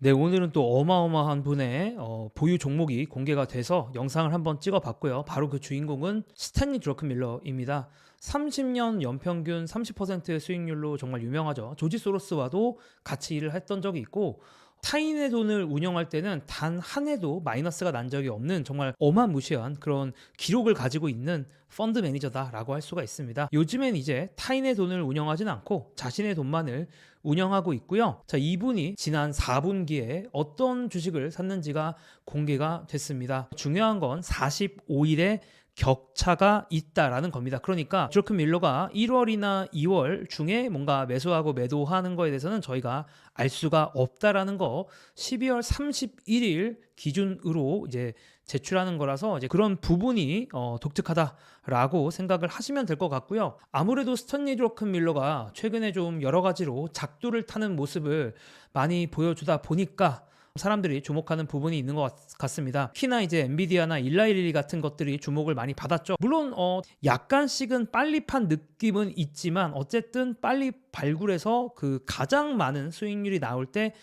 네, 오늘은 또 어마어마한 분의 보유 종목이 공개가 돼서 영상을 한번 찍어봤고요. 바로 그 주인공은 스탠리 드러큰밀러입니다. 30년 연평균 30%의 수익률로 정말 유명하죠. 조지 소로스와도 같이 일을 했던 적이 있고, 타인의 돈을 운영할 때는 단 한 해도 마이너스가 난 적이 없는 정말 어마무시한 그런 기록을 가지고 있는 펀드 매니저다라고 할 수가 있습니다. 요즘엔 이제 타인의 돈을 운영하진 않고 자신의 돈만을 운영하고 있고요. 자, 이분이 지난 4분기에 어떤 주식을 샀는지가 공개가 됐습니다. 중요한 건 45일에 격차가 있다라는 겁니다. 그러니까 드러큰 밀러가 1월이나 2월 중에 뭔가 매수하고 매도하는 거에 대해서는 저희가 알 수가 없다라는 거 12월 31일 기준으로 이제 제출하는 거라서 이제 그런 부분이 독특하다라고 생각을 하시면 될 것 같고요. 아무래도 스탠리 드러큰 밀러가 최근에 좀 여러 가지로 작두를 타는 모습을 많이 보여주다 보니까 사람들이 주목하는 부분이 있는 것 같습니다. 특히나 이제 엔비디아나 일라이리 같은 것들이 주목을 많이 받았죠. 물론 약간씩은 빨리 판 느낌은 있지만 어쨌든 빨리 발굴해서 그 가장 많은 수익률이 나올 때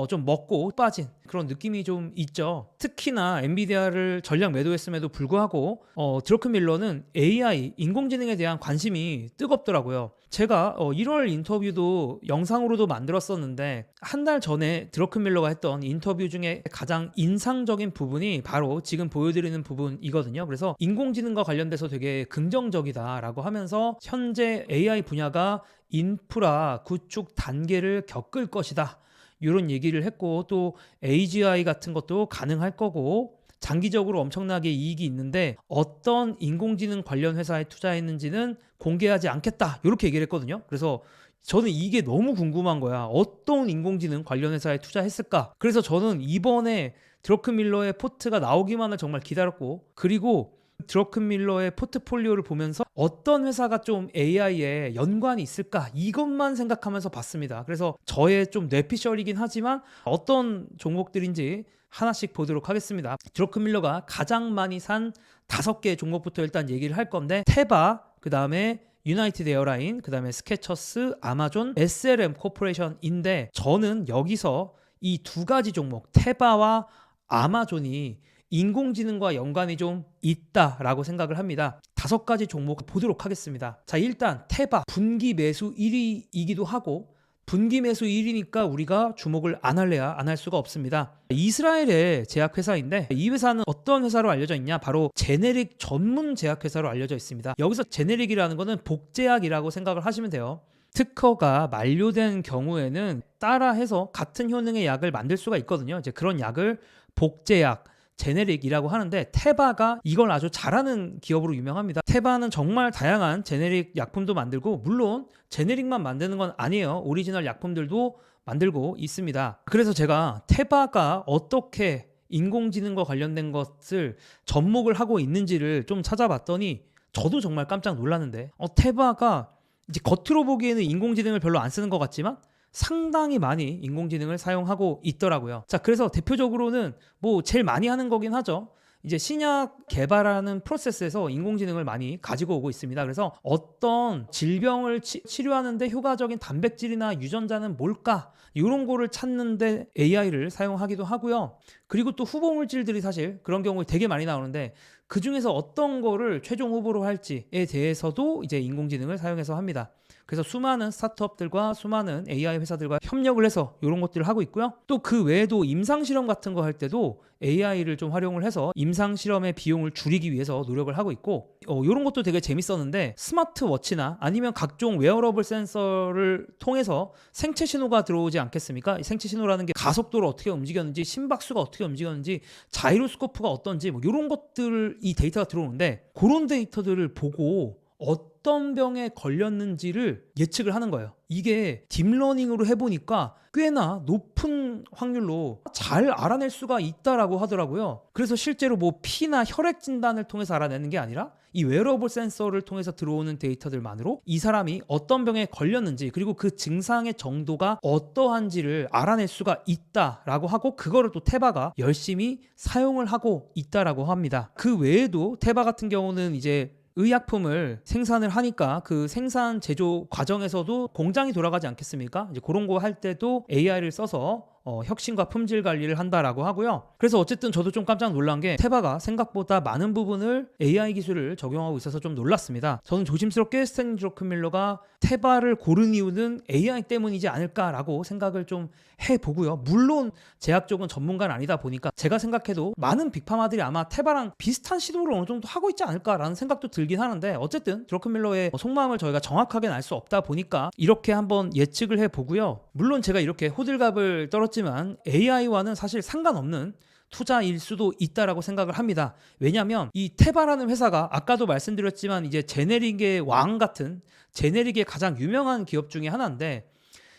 좀 먹고 빠진 그런 느낌이 좀 있죠. 특히나 엔비디아를 전량 매도했음에도 불구하고 드러큰 밀러는 AI 인공지능에 대한 관심이 뜨겁더라고요. 제가 1월 인터뷰도 영상으로도 만들었었는데 한 달 전에 드러큰 밀러가 했던 인터뷰 중에 가장 인상적인 부분이 바로 지금 보여드리는 부분이거든요. 그래서 인공지능과 관련돼서 되게 긍정적이다라고 하면서 현재 AI 분야가 인프라 구축 단계를 겪을 것이다, 이런 얘기를 했고, 또 AGI 같은 것도 가능할 거고 장기적으로 엄청나게 이익이 있는데 어떤 인공지능 관련 회사에 투자했는지는 공개하지 않겠다, 이렇게 얘기를 했거든요. 그래서 저는 이게 너무 궁금한 거야. 어떤 인공지능 관련 회사에 투자했을까? 그래서 저는 이번에 드러큰 밀러의 포트가 나오기만을 정말 기다렸고, 그리고 드러큰 밀러의 포트폴리오를 보면서 어떤 회사가 좀 AI에 연관이 있을까, 이것만 생각하면서 봤습니다. 그래서 저의 좀 뇌피셜이긴 하지만 어떤 종목들인지 하나씩 보도록 하겠습니다. 드러큰 밀러가 가장 많이 산 5개 종목부터 일단 얘기를 할 건데, 테바, 그 다음에 유나이티드 에어라인, 그 다음에 스케쳐스, 아마존, SLM 코퍼레이션인데, 저는 여기서 이 두 가지 종목, 테바와 아마존이 인공지능과 연관이 좀 있다라고 생각을 합니다. 5가지 종목 보도록 하겠습니다. 자, 일단 테바 분기 매수 1위이기도 하고, 분기 매수 1위니까 우리가 주목을 안 할래야 안 할 수가 없습니다. 이스라엘의 제약회사인데 이 회사는 어떤 회사로 알려져 있냐, 바로 제네릭 전문 제약회사로 알려져 있습니다. 여기서 제네릭이라는 거는 복제약이라고 생각을 하시면 돼요. 특허가 만료된 경우에는 따라해서 같은 효능의 약을 만들 수가 있거든요. 이제 그런 약을 복제약, 제네릭이라고 하는데, 테바가 이걸 아주 잘하는 기업으로 유명합니다. 테바는 정말 다양한 제네릭 약품도 만들고, 물론 제네릭만 만드는 건 아니에요. 오리지널 약품들도 만들고 있습니다. 그래서 제가 테바가 어떻게 인공지능과 관련된 것을 접목을 하고 있는지를 좀 찾아봤더니 저도 정말 깜짝 놀랐는데, 테바가 이제 겉으로 보기에는 인공지능을 별로 안 쓰는 것 같지만 상당히 많이 인공지능을 사용하고 있더라고요. 자, 그래서 대표적으로는 뭐 제일 많이 하는 거긴 하죠. 이제 신약 개발하는 프로세스에서 인공지능을 많이 가지고 오고 있습니다. 그래서 어떤 질병을 치료하는데 효과적인 단백질이나 유전자는 뭘까, 이런 거를 찾는데 AI를 사용하기도 하고요. 그리고 또 후보물질들이 사실 그런 경우에 되게 많이 나오는데, 그 중에서 어떤 거를 최종 후보로 할지에 대해서도 이제 인공지능을 사용해서 합니다. 그래서 수많은 스타트업들과 수많은 AI 회사들과 협력을 해서 이런 것들을 하고 있고요. 또 그 외에도 임상실험 같은 거 할 때도 AI를 좀 활용을 해서 임상실험의 비용을 줄이기 위해서 노력을 하고 있고, 이런 것도 되게 재밌었는데, 스마트워치나 아니면 각종 웨어러블 센서를 통해서 생체 신호가 들어오지 않겠습니까? 이 생체 신호라는 게 가속도를 어떻게 움직였는지, 심박수가 어떻게 움직였는지, 자이로스코프가 어떤지, 뭐 이런 것들, 이 데이터가 들어오는데, 그런 데이터들을 보고 어떤 병에 걸렸는지를 예측을 하는 거예요. 이게 딥러닝으로 해보니까 꽤나 높은 확률로 잘 알아낼 수가 있다라고 하더라고요. 그래서 실제로 뭐 피나 혈액 진단을 통해서 알아내는 게 아니라 이 웨어러블 센서를 통해서 들어오는 데이터들만으로 이 사람이 어떤 병에 걸렸는지, 그리고 그 증상의 정도가 어떠한지를 알아낼 수가 있다라고 하고, 그거를 또 테바가 열심히 사용을 하고 있다라고 합니다. 그 외에도 테바 같은 경우는 이제 의약품을 생산을 하니까 그 생산 제조 과정에서도 공장이 돌아가지 않겠습니까? 이제 그런 거 할 때도 AI를 써서 혁신과 품질 관리를 한다라고 하고요. 그래서 어쨌든 저도 좀 깜짝 놀란 게 테바가 생각보다 많은 부분을 AI 기술을 적용하고 있어서 좀 놀랐습니다. 저는 조심스럽게 스탠리 드러큰밀러가 테바를 고른 이유는 AI 때문이지 않을까라고 생각을 좀 해보고요. 물론 제약 쪽은 전문가는 아니다 보니까 제가 생각해도 많은 빅파마들이 아마 테바랑 비슷한 시도를 어느 정도 하고 있지 않을까라는 생각도 들긴 하는데, 어쨌든 드러큰밀러의 속마음을 저희가 정확하게는 알 수 없다 보니까 이렇게 한번 예측을 해보고요. 물론 제가 이렇게 호들갑을 떨었지만 AI와는 사실 상관없는 투자일 수도 있다라고 생각을 합니다. 왜냐하면 이 테바라는 회사가 아까도 말씀드렸지만 이제 제네릭의 왕 같은, 제네릭의 가장 유명한 기업 중에 하나인데,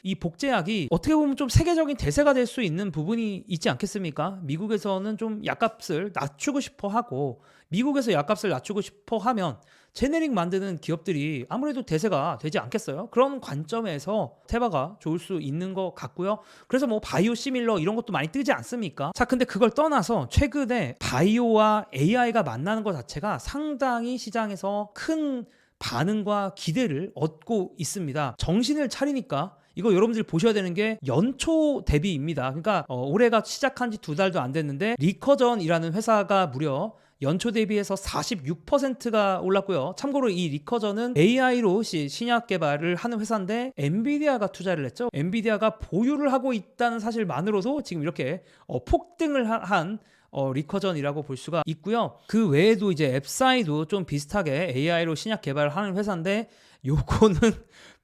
이 복제약이 어떻게 보면 좀 세계적인 대세가 될 수 있는 부분이 있지 않겠습니까? 미국에서는 좀 약값을 낮추고 싶어 하고, 미국에서 약값을 낮추고 싶어 하면 제네릭 만드는 기업들이 아무래도 대세가 되지 않겠어요? 그런 관점에서 테바가 좋을 수 있는 것 같고요. 그래서 뭐 바이오 시밀러 이런 것도 많이 뜨지 않습니까? 자, 근데 그걸 떠나서 최근에 바이오와 AI가 만나는 것 자체가 상당히 시장에서 큰 반응과 기대를 얻고 있습니다. 정신을 차리니까 이거 여러분들이 보셔야 되는 게 연초 대비입니다. 그러니까 올해가 시작한 지 2달도 안 됐는데 리커전이라는 회사가 무려 연초 대비해서 46%가 올랐고요. 참고로 이 리커전은 AI로 신약 개발을 하는 회사인데 엔비디아가 투자를 했죠. 엔비디아가 보유를 하고 있다는 사실만으로도 지금 이렇게 폭등을 한 리커전이라고 볼 수가 있고요. 그 외에도 이제 앱사이도 좀 비슷하게 AI로 신약 개발을 하는 회사인데 요거는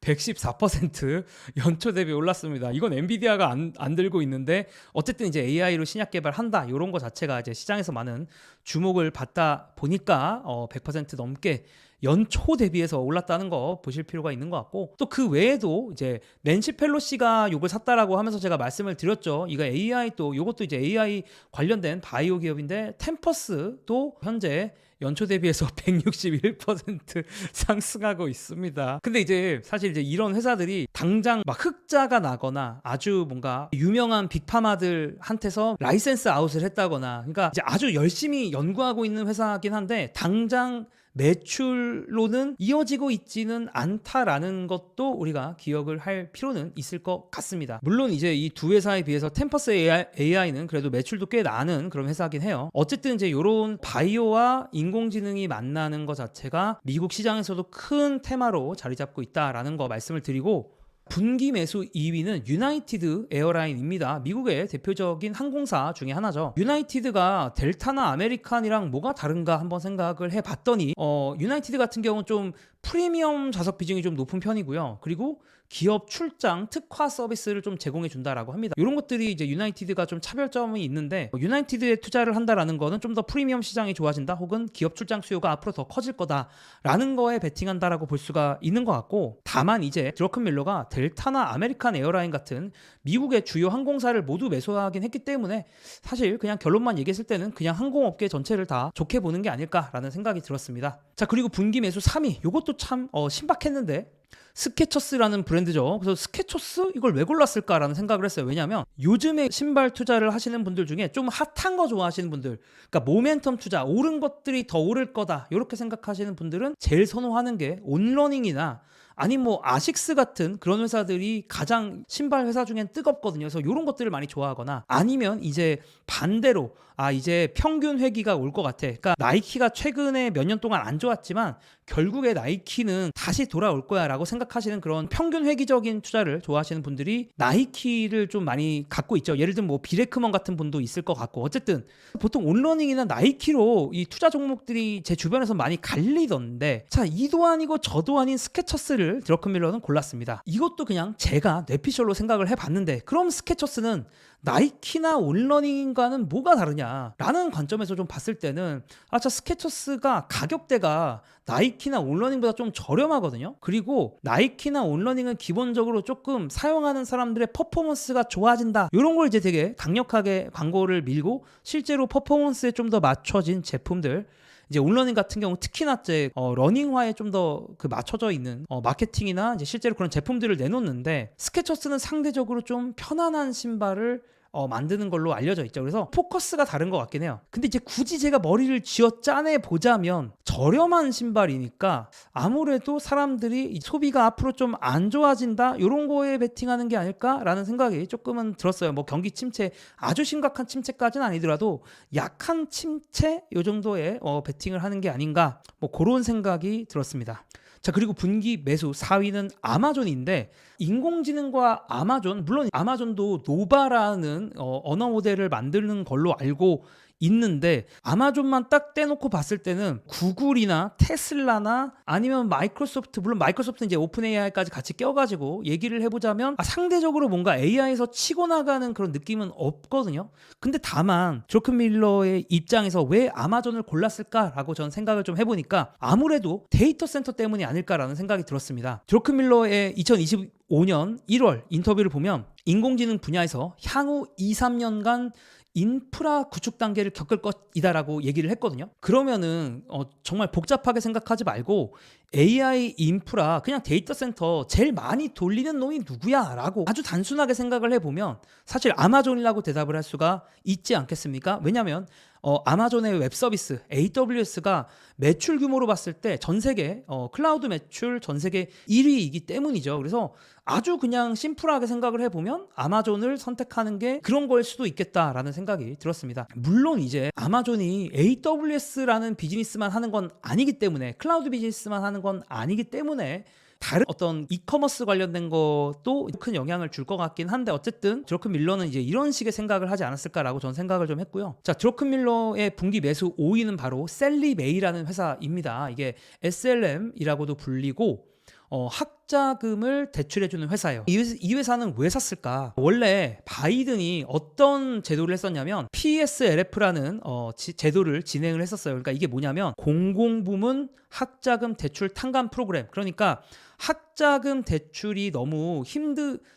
114% 연초 대비 올랐습니다. 이건 엔비디아가 안 들고 있는데 어쨌든 이제 AI로 신약 개발한다 이런 거 자체가 이제 시장에서 많은 주목을 받다 보니까 100% 넘게 연초 대비해서 올랐다는 거 보실 필요가 있는 것 같고, 또 그 외에도 이제 낸시 펠로시가 이걸 샀다라고 하면서 제가 말씀을 드렸죠. 이거 AI 또 이것도 이제 AI 관련된 바이오 기업인데 템퍼스도 현재 연초 대비해서 161% 상승하고 있습니다. 근데 이제 사실 이제 이런 회사들이 당장 막 흑자가 나거나 아주 뭔가 유명한 빅파마들한테서 라이센스 아웃을 했다거나, 그러니까 이제 아주 열심히 연구하고 있는 회사긴 한데 당장 매출로는 이어지고 있지는 않다라는 것도 우리가 기억을 할 필요는 있을 것 같습니다. 물론 이제 이 두 회사에 비해서 템퍼스 AI는 그래도 매출도 꽤 나는 그런 회사긴 해요. 어쨌든 이제 이런 바이오와 인공지능이 만나는 것 자체가 미국 시장에서도 큰 테마로 자리 잡고 있다라는 거 말씀을 드리고, 분기 매수 2위는 유나이티드 에어라인입니다. 미국의 대표적인 항공사 중에 하나죠. 유나이티드가 델타나 아메리칸이랑 뭐가 다른가 한번 생각을 해봤더니 유나이티드 같은 경우는 좀 프리미엄 좌석 비중이 좀 높은 편이고요. 그리고 기업 출장 특화 서비스를 좀 제공해 준다라고 합니다. 이런 것들이 이제 유나이티드가 좀 차별점이 있는데, 유나이티드에 투자를 한다라는 거는 좀 더 프리미엄 시장이 좋아진다, 혹은 기업 출장 수요가 앞으로 더 커질 거다라는 거에 베팅한다라고 볼 수가 있는 것 같고, 다만 이제 드러큰밀러가 델타나 아메리칸 에어라인 같은 미국의 주요 항공사를 모두 매수하긴 했기 때문에 사실 그냥 결론만 얘기했을 때는 그냥 항공업계 전체를 다 좋게 보는 게 아닐까라는 생각이 들었습니다. 자, 그리고 분기 매수 3위, 이것도 참 신박했는데 스케쳐스라는 브랜드죠. 그래서 스케쳐스 이걸 왜 골랐을까라는 생각을 했어요. 왜냐하면 요즘에 신발 투자를 하시는 분들 중에 좀 핫한 거 좋아하시는 분들, 그러니까 모멘텀 투자, 오른 것들이 더 오를 거다 이렇게 생각하시는 분들은 제일 선호하는 게 온러닝이나 아니면 뭐 아식스 같은 그런 회사들이 가장 신발 회사 중엔 뜨겁거든요. 그래서 이런 것들을 많이 좋아하거나, 아니면 이제 반대로 이제 평균 회기가 올 것 같아. 그러니까 나이키가 최근에 몇 년 동안 안 좋았지만 결국에 나이키는 다시 돌아올 거야 라고 생각하시는 그런 평균 회기적인 투자를 좋아하시는 분들이 나이키를 좀 많이 갖고 있죠. 예를 들면 뭐 비레크먼 같은 분도 있을 것 같고, 어쨌든 보통 온러닝이나 나이키로 이 투자 종목들이 제 주변에서 많이 갈리던데, 자, 이도 아니고 저도 아닌 스케쳐스를 드러큰밀러는 골랐습니다. 이것도 그냥 제가 뇌피셜로 생각을 해봤는데, 그럼 스케쳐스는 나이키나 온러닝과는 뭐가 다르냐라는 관점에서 좀 봤을 때는 스케쳐스가 가격대가 나이키나 온러닝보다 좀 저렴하거든요. 그리고 나이키나 온러닝은 기본적으로 조금 사용하는 사람들의 퍼포먼스가 좋아진다, 이런 걸 이제 되게 강력하게 광고를 밀고 실제로 퍼포먼스에 좀 더 맞춰진 제품들, 이제 온러닝 같은 경우 특히나 이제 러닝화에 좀 더 그 맞춰져 있는 마케팅이나 이제 실제로 그런 제품들을 내놓는데, 스케쳐스는 상대적으로 좀 편안한 신발을 만드는 걸로 알려져 있죠. 그래서 포커스가 다른 것 같긴 해요. 근데 이제 굳이 제가 머리를 쥐어 짜내 보자면 저렴한 신발이니까 아무래도 사람들이 이 소비가 앞으로 좀 안 좋아진다 이런 거에 베팅하는 게 아닐까라는 생각이 조금은 들었어요. 뭐 경기 침체, 아주 심각한 침체까지는 아니더라도 약한 침체 요 정도의 베팅을 하는 게 아닌가, 뭐 그런 생각이 들었습니다. 자, 그리고 분기 매수 4위는 아마존인데, 인공지능과 아마존, 물론 아마존도 노바라는 언어 모델을 만드는 걸로 알고 있는데, 아마존만 딱 떼놓고 봤을 때는 구글이나 테슬라나 아니면 마이크로소프트, 물론 마이크로소프트는 이제 오픈 AI까지 같이 껴가지고 얘기를 해보자면 상대적으로 뭔가 AI에서 치고 나가는 그런 느낌은 없거든요. 근데 다만 조큰 밀러의 입장에서 왜 아마존을 골랐을까라고 전 생각을 좀 해보니까 아무래도 데이터 센터 때문이 아닐까라는 생각이 들었습니다. 조큰 밀러의 2025년 1월 인터뷰를 보면 인공지능 분야에서 향후 2, 3년간 인프라 구축 단계를 겪을 것이다라고 얘기를 했거든요. 그러면은 정말 복잡하게 생각하지 말고 AI 인프라, 그냥 데이터 센터 제일 많이 돌리는 놈이 누구야? 라고 아주 단순하게 생각을 해보면 사실 아마존이라고 대답을 할 수가 있지 않겠습니까? 왜냐하면 아마존의 웹 서비스 AWS가 매출 규모로 봤을 때 전 세계 클라우드 매출 전 세계 1위이기 때문이죠. 그래서 아주 그냥 심플하게 생각을 해보면 아마존을 선택하는 게 그런 걸 수도 있겠다라는 생각이 들었습니다. 물론 이제 아마존이 AWS라는 비즈니스만 하는 건 아니기 때문에, 클라우드 비즈니스만 하는 건 아니기 때문에 다른 어떤 이커머스 관련된 것도 큰 영향을 줄 것 같긴 한데, 어쨌든 드러큰 밀러는 이제 이런 식의 생각을 하지 않았을까라고 저는 생각을 좀 했고요. 자, 드러큰 밀러의 분기 매수 5위는 바로 셀리메이라는 회사입니다. 이게 SLM이라고도 불리고 학자금을 대출해주는 회사예요. 이 회사는 왜 샀을까? 원래 바이든이 어떤 제도를 했었냐면 PSLF라는 제도를 진행을 했었어요. 그러니까 이게 뭐냐면 공공부문 학자금 대출 탕감 프로그램. 그러니까 학자금 대출이 너무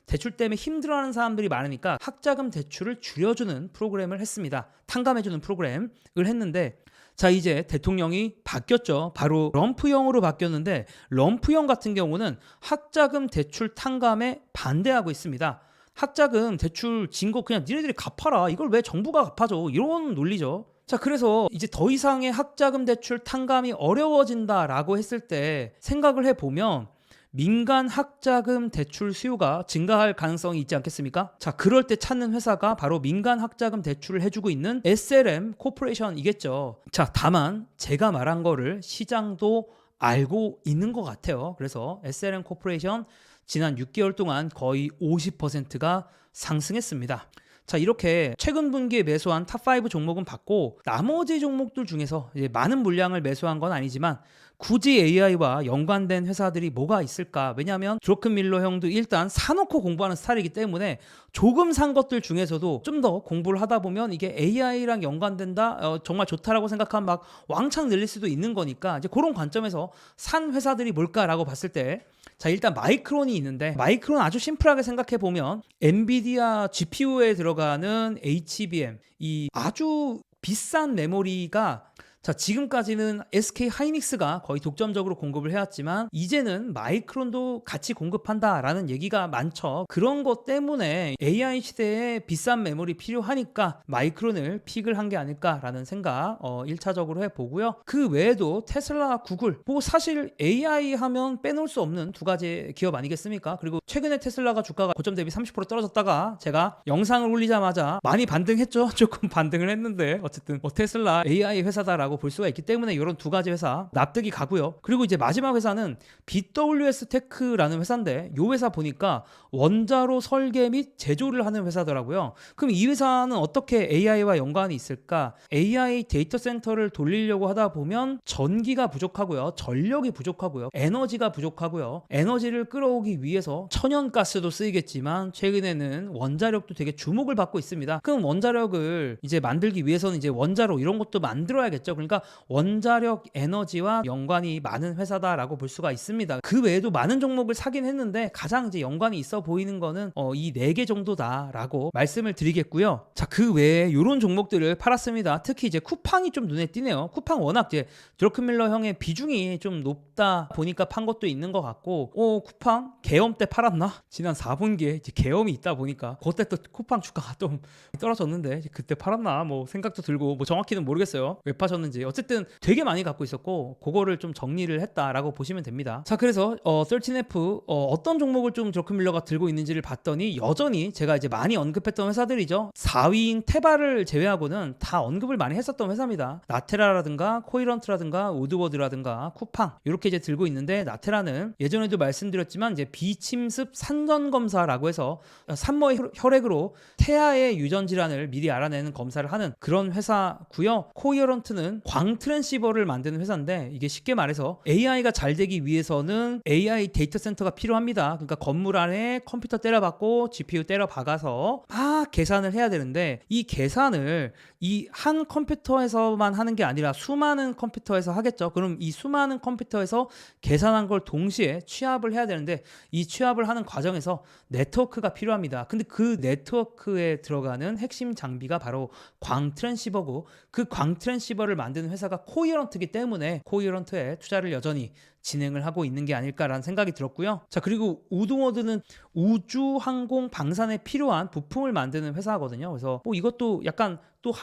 대출 때문에 힘들어하는 사람들이 많으니까 학자금 대출을 줄여주는 프로그램을 했습니다. 탕감해주는 프로그램을 했는데, 자, 이제 대통령이 바뀌었죠. 바로 럼프형으로 바뀌었는데, 럼프형 같은 경우는 학자금 대출 탕감에 반대하고 있습니다. 학자금 대출 진 거 그냥 니네들이 갚아라, 이걸 왜 정부가 갚아줘, 이런 논리죠. 자, 그래서 이제 더 이상의 학자금 대출 탕감이 어려워진다라고 했을 때 생각을 해보면 민간 학자금 대출 수요가 증가할 가능성이 있지 않겠습니까? 자, 그럴 때 찾는 회사가 바로 민간 학자금 대출을 해주고 있는 SLM 코퍼레이션이겠죠. 자, 다만 제가 말한 거를 시장도 알고 있는 것 같아요. 그래서 SLM 코퍼레이션 지난 6개월 동안 거의 50%가 상승했습니다. 자, 이렇게 최근 분기에 매수한 탑5 종목은 봤고, 나머지 종목들 중에서 이제 많은 물량을 매수한 건 아니지만 굳이 AI와 연관된 회사들이 뭐가 있을까? 왜냐하면 드러큰 밀러 형도 일단 사놓고 공부하는 스타일이기 때문에 조금 산 것들 중에서도 좀 더 공부를 하다 보면 이게 AI랑 연관된다, 정말 좋다라고 생각하면 막 왕창 늘릴 수도 있는 거니까, 이제 그런 관점에서 산 회사들이 뭘까라고 봤을 때, 자, 일단 마이크론이 있는데, 마이크론 아주 심플하게 생각해 보면 엔비디아 GPU에 들어가는 HBM, 이 아주 비싼 메모리가, 자, 지금까지는 SK 하이닉스가 거의 독점적으로 공급을 해왔지만 이제는 마이크론도 같이 공급한다라는 얘기가 많죠. 그런 것 때문에 AI 시대에 비싼 메모리 필요하니까 마이크론을 픽을 한 게 아닐까라는 생각 1차적으로 해보고요. 그 외에도 테슬라, 구글, 뭐 사실 AI 하면 빼놓을 수 없는 두 가지 기업 아니겠습니까? 그리고 최근에 테슬라가 주가가 고점 대비 30% 떨어졌다가 제가 영상을 올리자마자 많이 반등했죠. 조금 반등을 했는데 어쨌든 테슬라 AI 회사다라고 볼 수가 있기 때문에 이런 두 가지 회사 납득이 가고요. 그리고 이제 마지막 회사는 BWS 테크라는 회사인데, 이 회사 보니까 원자로 설계 및 제조를 하는 회사더라고요. 그럼 이 회사는 어떻게 AI와 연관이 있을까? AI 데이터 센터를 돌리려고 하다 보면 전기가 부족하고요, 전력이 부족하고요, 에너지가 부족하고요. 에너지를 끌어오기 위해서 천연가스도 쓰이겠지만 최근에는 원자력도 되게 주목을 받고 있습니다. 그럼 원자력을 이제 만들기 위해서는 이제 원자로 이런 것도 만들어야겠죠. 그러니까 원자력 에너지와 연관이 많은 회사다라고 볼 수가 있습니다. 그 외에도 많은 종목을 사긴 했는데 가장 이제 연관이 있어 보이는 거는 이 4개 정도다라고 말씀을 드리겠고요. 자, 그 외에 이런 종목들을 팔았습니다. 특히 이제 쿠팡이 좀 눈에 띄네요. 쿠팡 워낙 이제 드러큰 밀러 형의 비중이 좀 높다 보니까 판 것도 있는 것 같고, 쿠팡 계엄 때 팔았나? 지난 4분기에 이제 계엄이 있다 보니까 그때 또 쿠팡 주가가 좀 떨어졌는데 그때 팔았나? 뭐 생각도 들고, 뭐 정확히는 모르겠어요. 왜 파셨는지 있었는지 어쨌든 되게 많이 갖고 있었고 그거를 좀 정리를 했다라고 보시면 됩니다. 자, 그래서 13F 어떤 종목을 좀 드러큰밀러가 들고 있는지를 봤더니 여전히 제가 이제 많이 언급했던 회사들이죠. 4위인 테바를 제외하고는 다 언급을 많이 했었던 회사입니다. 나테라라든가 코이런트라든가 우드워드라든가 쿠팡 이렇게 이제 들고 있는데, 나테라는 예전에도 말씀드렸지만 이제 비침습 산전 검사라고 해서 산모의 혈액으로 태아의 유전 질환을 미리 알아내는 검사를 하는 그런 회사고요. 코이런트는 광 트랜시버를 만드는 회사인데, 이게 쉽게 말해서 AI가 잘 되기 위해서는 AI 데이터 센터가 필요합니다. 그러니까 건물 안에 컴퓨터 때려박고 GPU 때려박아서 막 계산을 해야 되는데, 이 계산을 이 한 컴퓨터에서만 하는 게 아니라 수많은 컴퓨터에서 하겠죠. 그럼 이 수많은 컴퓨터에서 계산한 걸 동시에 취합을 해야 되는데, 이 취합을 하는 과정에서 네트워크가 필요합니다. 근데 그 네트워크에 들어가는 핵심 장비가 바로 광 트랜시버고, 그 광 트랜시버를 만드는 회사가 코이런트이기 때문에 코이런트에 투자를 여전히 진행을 하고 있는 게 아닐까라는 생각이 들었고요. 자, 그리고 우드워드는 우주 항공 방산에 필요한 부품을 만드는 회사거든요. 그래서 뭐 이것도 약간 또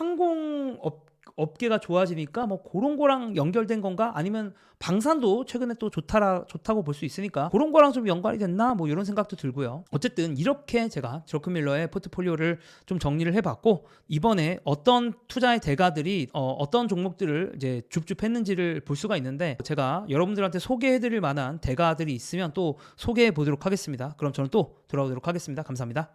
업계가 좋아지니까 뭐 그런 거랑 연결된 건가? 아니면 방산도 최근에 또 좋다고 볼 수 있으니까 그런 거랑 좀 연관이 됐나? 뭐 이런 생각도 들고요. 어쨌든 이렇게 제가 드러큰밀러의 포트폴리오를 좀 정리를 해봤고, 이번에 어떤 투자의 대가들이 어떤 종목들을 이제 줍줍했는지를 볼 수가 있는데, 제가 여러분들한테 소개해드릴 만한 대가들이 있으면 또 소개해 보도록 하겠습니다. 그럼 저는 또 돌아오도록 하겠습니다. 감사합니다.